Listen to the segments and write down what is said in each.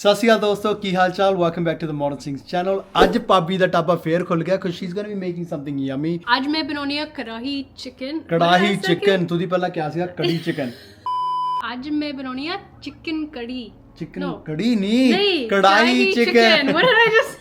ਸਤਿ ਸ਼੍ਰੀ ਅਕਾਲ ਦੋਸਤੋ, ਕੀ ਹਾਲ ਚਾਲ? Welcome back to the modern sings channel. ਅੱਜ ਭਾਬੀ ਦਾ ਢਾਬਾ ਫੇਰ ਖੁੱਲ ਗਿਆ ਕਿਉਂਕਿ she is going to be making something yummy. ਅੱਜ ਮੈਂ ਬਣਾਉਣੀ ਆ ਕੜਾਹੀ ਚਿਕਨ। ਕੜਾਹੀ ਚਿਕਨ। ਤੁਸੀਂ ਪਹਿਲਾਂ ਕਿਹਾ ਸੀਗਾ ਕੜੀ ਚਿਕਨ। ਅੱਜ ਮੈਂ ਬਣਾਉਣੀ ਆ ਚਿਕਨ ਕੜੀ। ਚਿਕਨ ਕੜੀ ਨਹੀਂ, ਕੜਾਹੀ chicken. What did I just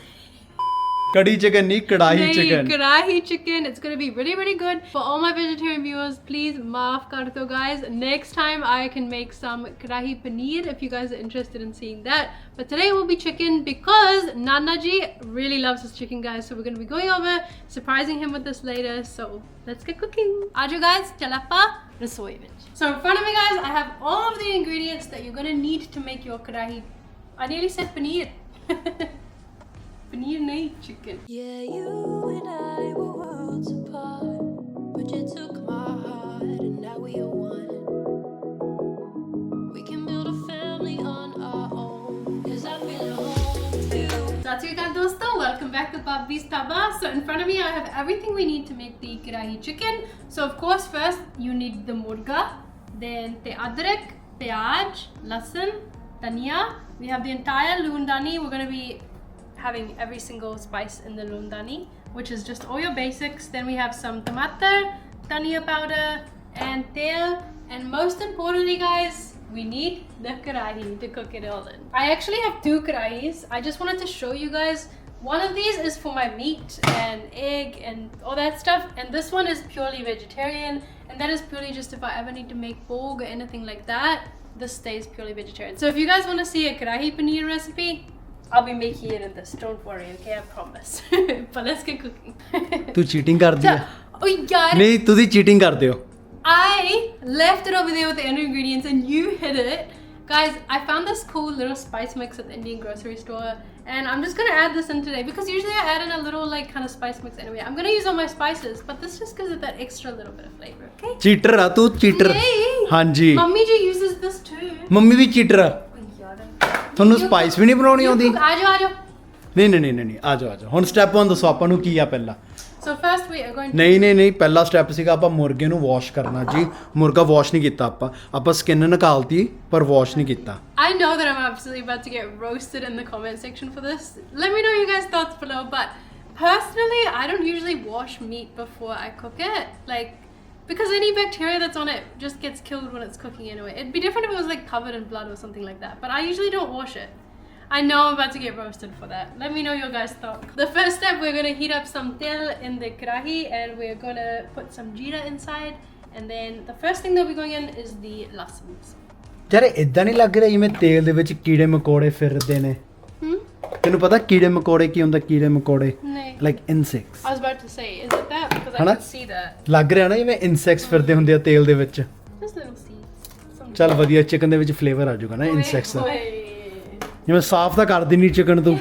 ਕੜੀ ਚਿਕਨ ਨਹੀਂ, ਕੜਾਹੀ chicken. Karahi chicken. It's going to be really, really good. For all my vegetarian viewers, please maaf kar do, guys. Next time I can make some karahi paneer if you guys are interested in seeing that. But today will be chicken because Nana ji really loves his chicken, guys. So we're going to be going over, surprising him with this later. So let's get cooking. Aajo guys, chala pa rasoi vich. So in front of me, guys, I have all of the ingredients that you're going to need to make your karahi. I nearly said paneer. Paneer nahi, chicken. Yeah, you and I were worlds apart, but you took my heart and now we are one. We can build a family on our own, 'cause I feel at home with you. Sat Shri Akal dosto, welcome back to Bobby's Dhaba. So in front of me I have everything we need to make the karahi chicken. So of course first you need the murga, then the adrak, pyaj, lasan, dhania. We have the entire loondani. We're going to be having every single spice in the loondani, which is just all your basics. Then we have some tomato, dhania powder and tel, and most importantly guys, we need the karahi to cook it all in. I actually have two karahis. I just wanted to show you guys. One of these is for my meat and egg and all that stuff, and this one is purely vegetarian, and that is purely just if I ever need to make bhog or anything like that. This stays purely vegetarian. So if you guys want to see a karahi paneer recipe, I'll be making it in this. Don't worry, okay? I promise. But let's get cooking. ਤੂੰ cheating ਕਰਦੀ ਹੈ? Oh yaar. ਨਹੀਂ, ਤੁਸੀਂ cheating ਕਰਦੇ ਹੋ। I left it over there with the other ingredients and you hid it. Guys, I found this cool little spice mix at the Indian grocery store, and I'm just gonna add this in today because usually I add in a little like kind of spice mix anyway. I'm gonna use all my spices, but this just gives it that extra little bit of flavor, okay? Cheater ਆ ਤੂੰ, cheater. ਹਾਂਜੀ। Mummy ji uses this too. Mummy ਵੀ cheater ਆ। ਤੁਹਾਨੂੰ spice ਵੀ ਨਹੀਂ ਬਣਾਉਣੀ ਆਉਂਦੀ? ਆ ਜਾਓ। ਨਹੀਂ ਆ ਜਾਓ। ਹੁਣ ਸਟੈਪ 1 ਦੱਸੋ ਆਪਾਂ ਨੂੰ ਕੀ ਆ ਪਹਿਲਾਂ। So first we are going to ਨਹੀਂ ਪਹਿਲਾ ਸਟੈਪ ਸੀਗਾ ਆਪਾਂ ਮੁਰਗੇ ਨੂੰ ਵਾਸ਼ ਕਰਨਾ ਜੀ। ਮੁਰਗਾ ਵਾਸ਼ ਨਹੀਂ ਕੀਤਾ ਆਪਾਂ ਸਕਿਨ ਨਿਕਾਲਤੀ ਪਰ ਵਾਸ਼ ਨਹੀਂ ਕੀਤਾ। I know that I'm absolutely about to get roasted in the comment section for this. Let me know your guys' thoughts below, but personally I don't usually wash meat before I cook it, like because any bacteria that's on it just gets killed when it's cooking anyway. It'd be different if it was like covered in blood or something like that, but I usually don't wash it. I know I'm about to get roasted for that. Let me know your guys' thoughts. The first step, we're going to heat up some tel in the karahi, and we're going to put some jeera inside, and then the first thing that'll be going in is the lasans. ਯਾਰ ਇਦਾਂ ਨਹੀਂ ਲੱਗ ਰਿਹਾ ਜਿਵੇਂ ਤੇਲ ਦੇ ਵਿੱਚ ਕੀੜੇ ਮਕੌੜੇ ਫਿਰਦੇ ਨੇ? ਤੈਨੂੰ ਪਤਾ ਕੀੜੇ ਮਕੌੜੇ ਕੀ ਹੁੰਦਾ? ਕੀੜੇ ਮਕੌੜੇ like insects. I was about to say, is it that? Because I can see that. ਲੱਗ ਰਿਹਾ ਨਾ ਜਿਵੇਂ ਇਨਸੈਕਟਸ ਫਿਰਦੇ ਹੁੰਦੇ ਆ ਤੇਲ ਦੇ ਵਿੱਚ। Just little seeds. ਚੱਲ ਵਧੀਆ, ਚਿਕਨ ਦੇ ਵਿੱਚ ਫਲੇਵਰ ਆ ਜਾਊਗਾ ਨਾ ਇਨਸੈਕਟਸ ਦਾ। ਜਿਵੇਂ ਸਾਫ਼ ਤਾਂ ਕਰ ਦਿੰਨੀ ਚਿਕਨ ਤੂੰ।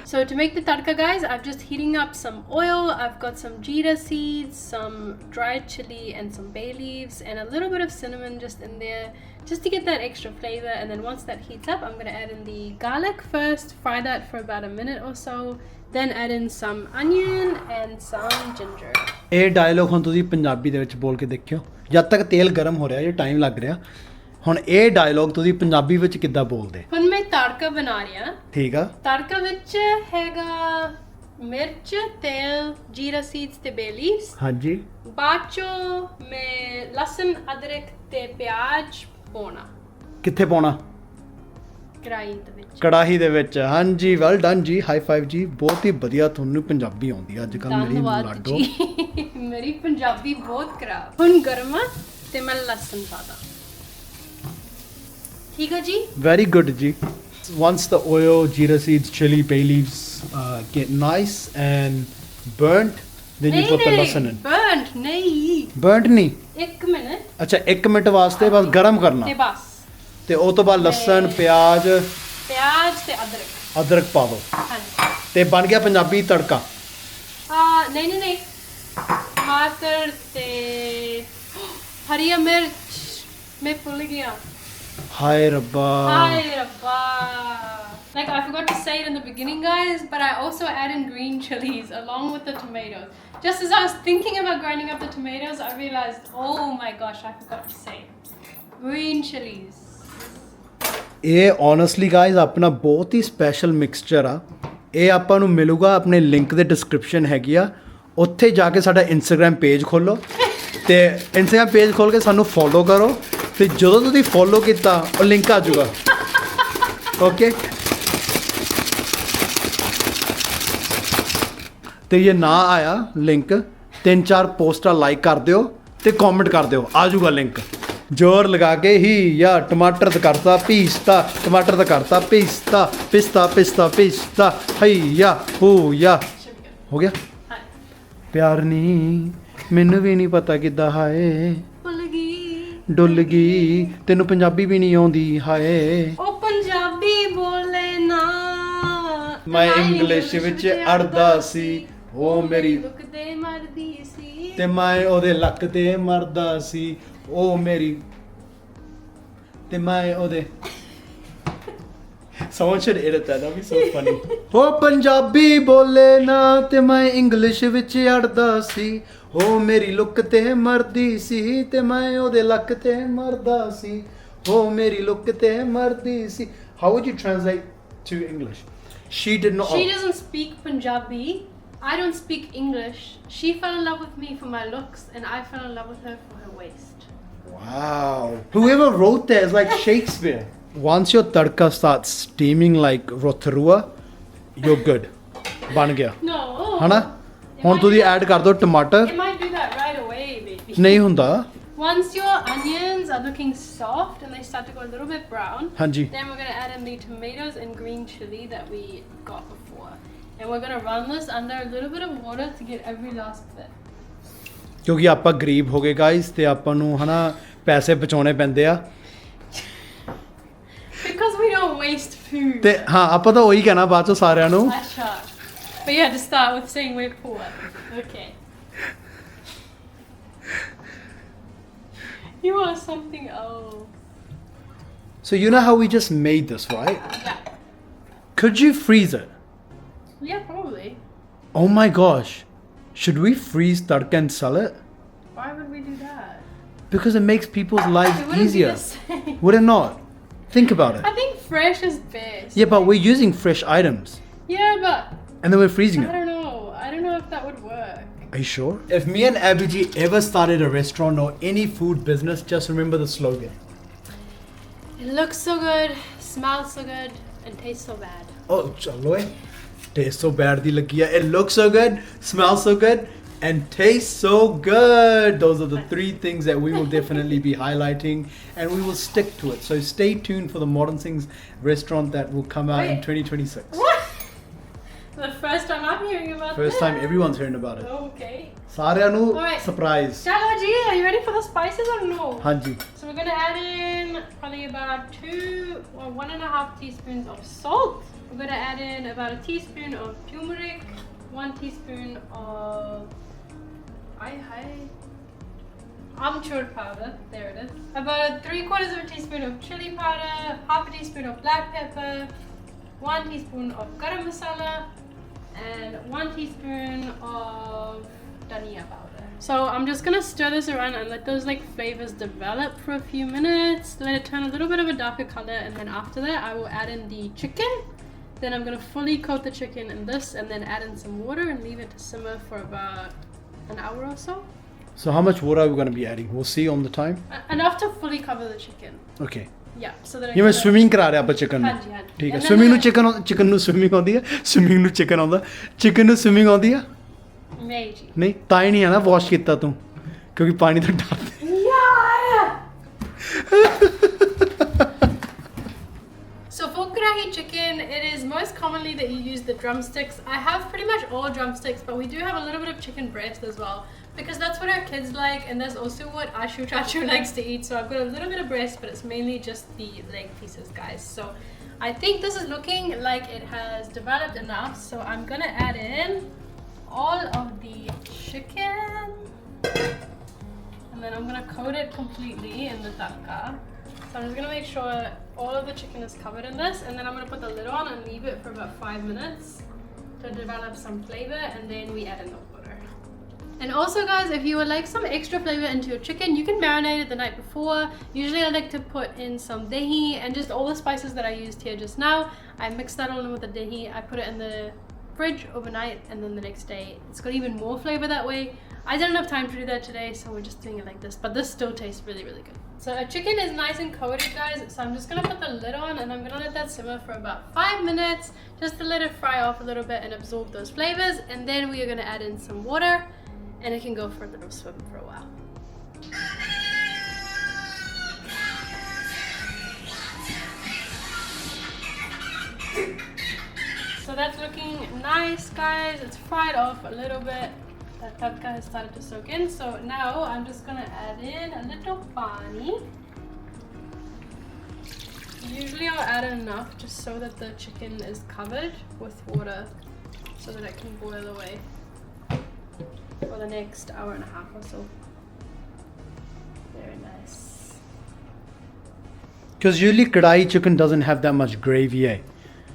So to make the tadka, guys, I'm just heating up some oil. I've got some jeera seeds, some dried chilli and some bay leaves, and a little bit of cinnamon just in there, just to get that extra flavor. And then once that heats up, I'm going to add in the garlic first, fry that for about a minute or so, then add in some onion and some ginger. ਇਹ dialogue ਹੁਣ ਤੁਸੀਂ ਪੰਜਾਬੀ ਦੇ ਵਿੱਚ ਬੋਲ ਕੇ ਦੇਖਿਓ। ਜਦ ਤੱਕ ਤੇਲ ਗਰਮ ਹੋ ਰਿਹਾ ਜੇ ਟਾਈਮ ਲੱਗ ਰਿਹਾ। ਹੁਣ ਇਹ ਡਾਇਲੌਗ ਤੁਸੀਂ ਪੰਜਾਬੀ ਵਿੱਚ ਕਿੱਦਾਂ ਬੋਲਦੇ? ਹੁਣ ਮੈਂ ਤੜਕਾ ਬਣਾ ਰਹੀ ਹਾਂ। ਠੀਕ ਆ। ਤੜਕਾ ਵਿੱਚ ਹੈਗਾ ਮਿਰਚ, ਤੇਲ, ਜੀਰਾ ਸੀਡਸ ਤੇ ਬੇ ਲੀਵਸ। ਹਾਂਜੀ। ਬਾਅਦ ਚੋਂ ਮੈਂ ਲਸਣ, ਅਦਰਕ ਤੇ ਪਿਆਜ਼ ਪਾਉਣਾ। ਕਿੱਥੇ ਪਾਉਣਾ? ਕੜਾਹੀ ਦੇ ਵਿੱਚ। ਹਾਂਜੀ, ਵੈਲ ਡਨ ਜੀ, ਹਾਈ ਫਾਈਵ ਜੀ। ਬਹੁਤ ਹੀ ਵਧੀਆ, ਤੁਹਾਨੂੰ ਪੰਜਾਬੀ ਆਉਂਦੀ ਅੱਜ ਕੱਲ। ਮੇਰੀ ਲਾਡੋ ਮੇਰੀ ਪੰਜਾਬੀ ਬਹੁਤ ਖਰਾਬ। ਹੁਣ ਗਰਮ ਤੇ ਮੈਂ ਲਸਣ ਪਾਦਾ। ਠੀਕ ਹੈ ਜੀ? Very good ji. Once the oil, jeera seeds, chili, bay leaves get nice and burnt, then you put the lasan in. Burnt ਨਹੀਂ। Burnt ਨਹੀਂ? 1 ਮਿੰਟ। ਅੱਛਾ 1 ਮਿੰਟ ਵਾਸਤੇ ਬਸ ਗਰਮ ਕਰਨਾ। ਤੇ ਬਸ। ਤੇ ਉਹ ਤੋਂ ਬਾਅਦ ਲਸਣ, ਪਿਆਜ਼ ਤੇ ਅਦਰਕ ਪਾ ਦੋ। ਹਾਂਜੀ। ਤੇ ਬਣ ਗਿਆ ਪੰਜਾਬੀ ਤੜਕਾ। ਨਹੀਂ। ਟਮਾਟਰ ਤੇ ਹਰੀ ਮਿਰਚ ਮੈਂ ਭੁੱਲ ਗਿਆ। Hi Rabba. Like I forgot to say it in the beginning, guys, but I also add in green chilies along with the tomatoes. Just as I was thinking about grinding up the tomatoes, I realized, oh my gosh, I forgot to say green chilies. ਇਹ honestly guys ਆਪਣਾ ਬਹੁਤ ਹੀ special mixture ਆ। ਇਹ ਆਪਾਂ ਨੂੰ ਮਿਲੂਗਾ ਆਪਣੇ link ਦੇ ਡਿਸਕ੍ਰਿਪਸ਼ਨ ਹੈਗੀ ਆ, ਉੱਥੇ ਜਾ ਕੇ ਸਾਡਾ ਇੰਸਟਾਗ੍ਰਾਮ ਪੇਜ ਖੋਲੋ ਤੇ ਇੰਸਟਾਗ੍ਰਾਮ ਪੇਜ ਖੋਲ ਕੇ ਸਾਨੂੰ ਫੋਲੋ ਕਰੋ ਤੇ ਜਦੋਂ ਤੁਸੀਂ ਫੋਲੋ ਕੀਤਾ ਉਹ ਲਿੰਕ ਆ ਜਾਊਗਾ। ਓਕੇ ਤੇ ਇਹ ਨਾ ਆਇਆ ਲਿੰਕ 3-4 ਪੋਸਟਾਂ ਲਾਈਕ ਕਰ ਦਿਓ ਤੇ ਕਮੈਂਟ ਕਰ ਦਿਓ, ਆ ਜਾਊਗਾ ਲਿੰਕ। ਜ਼ੋਰ ਲਗਾ ਕੇ ਹੀ ਯਾ ਟਮਾਟਰ ਦਾ ਕਰਤਾ ਪੀਸਤਾ, ਟਮਾਟਰ ਦਾ ਕਰਤਾ ਪੀਸਤਾ, ਪਿਸਤਾ ਪਿਸਤਾ ਪੀਸਤਾ ਹਈਆ ਹੂਆ ਹੋ ਗਿਆ। ਪਿਆਰ ਨਹੀਂ ਮੈਨੂੰ ਵੀ ਨਹੀਂ ਪਤਾ ਕਿੱਦਾਂ ਹਾਏ ਡੁੱਲ ਗਈ ਤੈਨੂੰ ਪੰਜਾਬੀ ਵੀ ਨਹੀਂ ਆਉਂਦੀ ਹਾਏ। ਉਹ ਪੰਜਾਬੀ ਬੋਲੇ ਨਾ ਮੈਂ ਇੰਗਲਿਸ਼ ਵਿੱਚ ਅੜਦਾ ਸੀ, ਉਹ ਮੇਰੀ ਲੁੱਕ ਤੇ ਮਰਦੀ ਸੀ ਤੇ ਮੈਂ ਉਹਦੇ ਲੱਕ ਤੇ ਮਰਦਾ ਸੀ, ਉਹ ਮੇਰੀ ਤੇ ਮੈਂ ਉਹਦੇ Someone should edit that, that'd be so funny. ਉਹ ਪੰਜਾਬੀ ਬੋਲੇ ਨਾ ਤੇ ਮੈਂ ਇੰਗਲਿਸ਼ ਵਿੱਚ ਅੜਦਾ ਸੀ, ਉਹ ਮੇਰੀ ਲੁੱਕ ਤੇ ਮਰਦੀ ਸੀ ਤੇ ਮੈਂ ਉਹਦੇ ਲੱਕ ਤੇ ਮਰਦਾ ਸੀ, ਉਹ ਮੇਰੀ ਲੁੱਕ ਤੇ ਮਰਦੀ ਸੀ। How would you translate to English? She did not. She doesn't speak Punjabi. I don't speak English. She fell in love with me for my looks and I fell in love with her for her waist. Wow. Whoever wrote that is like Shakespeare. Once your tadka starts steaming like rotarua, you're good. ਬਣ ਗਿਆ No. ਹਨਾ? ਹੁਣ ਤੁਸੀਂ add ਕਰ ਦਿਓ ਟਮਾਟਰ। It might do that right away, baby. ਨਹੀਂ ਹੁੰਦਾ। Once your onions are looking soft and they start to go a little bit brown, ਹਾਂਜੀ then we're going to add in the tomatoes and green chilli that we got before. And we're going to run this under a little bit of water to get every last bit. ਕਿਉਂਕਿ ਆਪਾਂ ਗਰੀਬ ਹੋ ਗਏ guys ਤੇ ਆਪਾਂ ਨੂੰ ਹਨਾ ਪੈਸੇ ਬਚਾਉਣੇ ਪੈਂਦੇ ਆ Because we don't waste food. ਤੇ ਹਾਂ ਆਪਾਂ ਤਾਂ ਉਹੀ ਕਹਿਣਾ ਬਾਅਦ ਚੋਂ ਸਾਰਿਆਂ ਨੂੰ। Asha. But you had to start with saying we're poor. Okay. You are something else. So you know how we just made this, right? Yeah. Could you freeze it? Yeah, probably. Oh my gosh. Should we freeze tadka and sell it? Why would we do that? Because it makes people's lives It wouldn't easier. be the same. Would it not? Think about it. I think fresh is best. Yeah, but we're using fresh items. Yeah, but And then we're freezing I it. don't know. I don't know if that would work. Are you sure? If me and Abhijit ever started a restaurant or any food business, just remember the slogan. It looks so good, smells so good, and tastes so bad. Oh, chalo eh. Tastes so bad di lagi hai. It looks so good, smells so good, and tastes so good. Those are the 3 things that we will definitely be highlighting, and we will stick to it. So stay tuned for the Modern Things restaurant that will come out in Wait. 2026. What? The first time I'm hearing about First this. time everyone's hearing about it. Okay. Saarya nu Alright. surprise. Chalo ji, are you ready for the spices or no? Hanji. So we're gonna add in probably about 2 or 1.5 teaspoons of salt. We're gonna add in about a teaspoon of turmeric, 1 teaspoon of Amchur powder, there it is. About 3/4 of a teaspoon of chili powder, half a teaspoon of black pepper, 1 teaspoon of Garam Masala, and 1 teaspoon of dhania powder. So I'm just gonna stir this around and let those like flavors develop for a few minutes. Let it turn a little bit of a darker color, and then after that I will add in the chicken. Then I'm gonna fully coat the chicken in this, and then add in some water and leave it to simmer for about an hour or so. So how much water are we going to be adding? We'll see on the time. Enough to fully cover the chicken. Okay. Yeah, so that I ਜਿਵੇਂ can- swimming ਕਰਾ ਰਹੇ ਆਪਾਂ chicken ਨੂੰ। ਹਾਂਜੀ, ਹਾਂਜੀ। ਠੀਕ ਹੈ And then swimming ਨੂੰ I'm ਚਿਕਨ ਨੂੰ ਸਵਿਮਿੰਗ ਆਉਂਦੀ ਹੈ, ਸਵਿਮਿੰਗ ਨੂੰ ਚਿਕਨ ਆਉਂਦਾ, ਚਿਕਨ ਨੂੰ ਸਵਿਮਿੰਗ ਆਉਂਦੀ ਆ Meiji. ਨਹੀਂ ਤਾਂ ਹੀ ਨਹੀਂ ਹੈ ਨਾ ਵਾਸ਼ ਕੀਤਾ ਤੂੰ ਕਿਉਂਕਿ ਪਾਣੀ ਤੋਂ ਡਰਦੇ। Yeah! So for Karahi chicken, it is most commonly that you use the drumsticks. I have pretty much all drumsticks, but we do have a little bit of chicken breast as well, because that's what our kids like, and that's also what Ashu Chachu likes to eat. So I've got a little bit of breast, but it's mainly just the leg pieces, guys. So I think this is looking like it has developed enough. So I'm gonna add in all of the chicken, and then I'm gonna coat it completely in the tadka. So I'm just gonna make sure all of the chicken is covered in this, and then I'm gonna put the lid on and leave it for about 5 minutes to develop some flavor, and then we add in the water. And also guys, if you would like some extra flavor into your chicken, you can marinate it the night before. Usually I like to put in some dahi and just all the spices that I used here just now. I mixed that all in with the dahi. I put it in the fridge overnight, and then the next day it's got even more flavor that way. I didn't have time to do that today, so we're just doing it like this, but this still tastes really, really good. So our chicken is nice and coated guys, so I'm just gonna put the lid on and I'm gonna let that simmer for about 5 minutes just to let it fry off a little bit and absorb those flavors, and then we are gonna add in some water and it can go for a little swim for a while. So that's looking nice guys, it's fried off a little bit. That tadka has started to soak in, so now I'm just gonna add in a little pani. Usually I'll add enough just so that the chicken is covered with water so that it can boil away for the next hour and a half or so. Very nice. Because usually Karahi chicken doesn't have that much gravy, eh?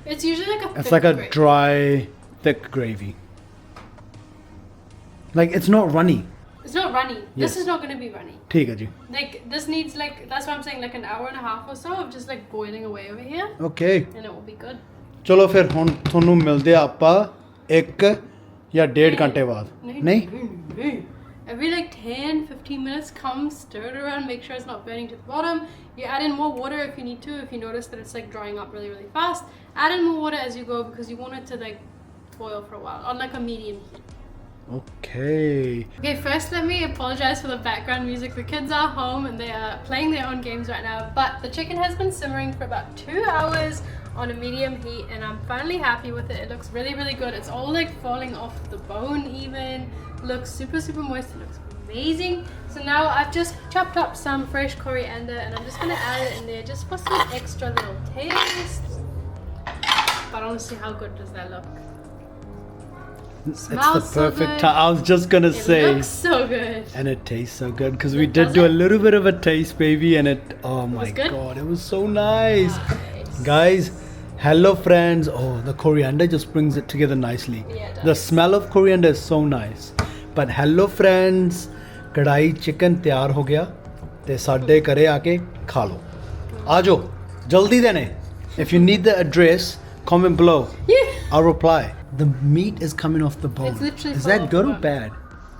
It's usually like a It's thick like a gravy. dry, thick gravy. Like it's not runny. It's not runny. Yes. This is not going to be runny. ठीक है जी. Like this needs like, that's what I'm saying, like an hour and a half or so of just like boiling away over here, Okay. and it will be good. चलो फिर ਹੁਣ ਤੁਹਾਨੂੰ ਮਿਲਦੇ ਆ ਆਪਾਂ 1 ਜਾਂ 1.5 ਘੰਟੇ ਬਾਅਦ. ਨਹੀਂ? Every like 10-15 minutes, come stir it around, make sure it's not burning to the bottom. You add in more water if you need to, if you notice that it's like drying up really, really fast. Add in more water as you go because you want it to like boil for a while on like a medium heat. Okay. Okay, first let me apologize for the background music. The kids are home and they are playing their own games right now, but the chicken has been simmering for about 2 hours on a medium heat and I'm finally happy with it. It looks really, really good. It's all like falling off the bone even. Looks super, super moist. It looks amazing. So now I've just chopped up some fresh coriander and I'm just gonna add it in there just for some extra little taste. But honestly, how good does that look? Smells It's the so perfect good. time. I was just gonna say. It looks so good. And it tastes so good because we It did does do a it? little bit of a taste, baby, and it. Oh my was good? god, it was so nice, Nice. guys. Hello, friends. Oh, the coriander just brings it together nicely. Yeah, it The does. smell of coriander is so nice. But hello, friends. कढ़ाई chicken तैयार हो गया ते साडे घरे आके खा लो आ जाओ जल्दी देने if you need the address comment below Yeah. I'll reply the meat is coming off the bone It's literally is fell that off good the or bone. bad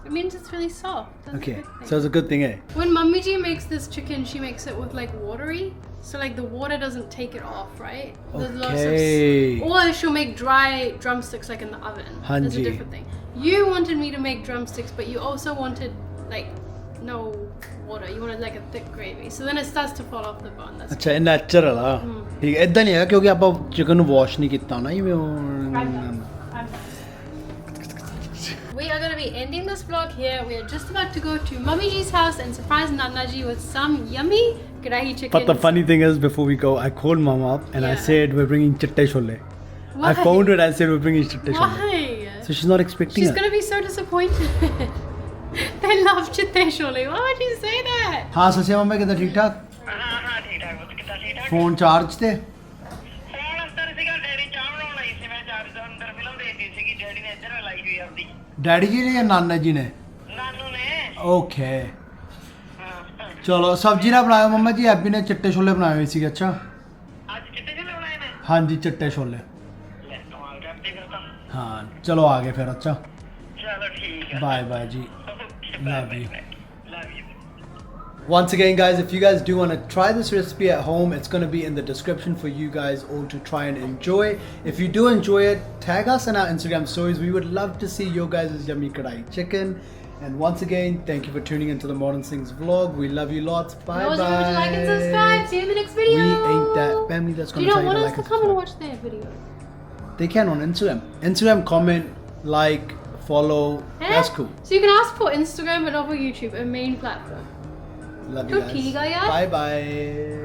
It means it's really soft. That's a okay good thing. so it's a good thing eh When Mummy G makes this chicken, she makes it with like watery, so like the water doesn't take it off, right? There's lots of Okay. or she'll make dry drumsticks like in the oven. That's a Hanji. different thing. You wanted me to make drumsticks, but you also wanted like no water. You wanted like a thick gravy, so then it starts to fall off the bone. That's ਅੱਛਾ ਇਹ natural ਆ ਠੀਕ ਹੈ ਇਦਾਂ ਨਹੀਂ ਹੈਗਾ ਕਿਉਂਕਿ ਆਪਾਂ ਚਿਕਨ ਨੂੰ ਵਾਸ਼ ਨਹੀਂ ਕੀਤਾ ਨਾ ਜਿਵੇਂ I'm We are going to be ending this vlog here. We are just about to go to Mummy G's house and surprise Nana Ji with some yummy Karahi chicken. But the funny thing is, before we go, I called Mom up and I Yeah. said we're bringing chitte chole. Why? I phoned her and I said we're bringing chitte chole. Why? So she's not expecting She's it. going to be so disappointed. They love chitte chole. Why would you say that? हाँ ससिया mummy कितना ठीक ठाक ਹਾਂ ਠੀਕ ਠਾਕ ਪੁੱਤ ਕਿੱਦਾਂ ਠੀਕ ਠਾਕ ਫੋਨ ਚਾਰਜ ਤੇ ਫੋਨ ਅੰਦਰ ਸੀਗਾ ਡੈਡੀ ਚਾਹ ਬਣਾਉਣ ਆਈ ਸੀ ਮੈਂ ਚਾਰਜ ਅੰਦਰ ਫਿਲਮ ਦੇਖਦੀ ਸੀਗੀ ਡੈਡੀ ਨੇ ਇੱਧਰ ਲਾਈ ਹੋਈ ਆਪਦੀ ਡੈਡੀ ਜੀ ਨੇ ਜਾਂ ਨਾਨਾ ਜੀ ਨੇ ਨਾਨੂ ਨੇ ਓਕੇ ਹਾਂ ਚਲੋ ਸਬਜ਼ੀ ਨਾ ਬਣਾਇਓ ਮੰਮਾ ਜੀ ਐਬੀ ਨੇ ਚਿੱਟੇ ਛੋਲੇ ਬਣਾਏ ਹੋਏ ਸੀਗੇ ਅੱਛਾ ਅੱਜ ਚਿੱਟੇ ਜਿਹੇ ਬਣਾਏ ਨੇ ਹਾਂਜੀ ਚਿੱਟੇ ਛੋਲੇ ਲੈ ਕਮਾਲ ਕਰਦੀ ਫਿਰ ਤਾਂ ਹਾਂ ਚਲੋ ਆ ਗਏ ਫਿਰ ਅੱਛਾ ਚਲੋ ਠੀਕ ਹੈ ਬਾਏ ਬਾਏ ਜੀ Love you. Love you Once again, guys, if you guys do want to try this recipe at home, it's going to be in the description for you guys all to try and enjoy. If you do enjoy it, tag us in our Instagram stories. We would love to see your guys' yummy karahi chicken. And once again, thank you for tuning into the Modern Things vlog. We love you lots. Bye Those bye. remember to like and subscribe. See you in the next video. We ain't that family that's Do going you to not tell you want to us like to and come and subscribe. watch their video? They can on Instagram. Instagram, comment, like, follow. Eh? That's cool. So you can ask for Instagram but not for YouTube, a main platform. Love you Cookie, guys. guys. Bye bye.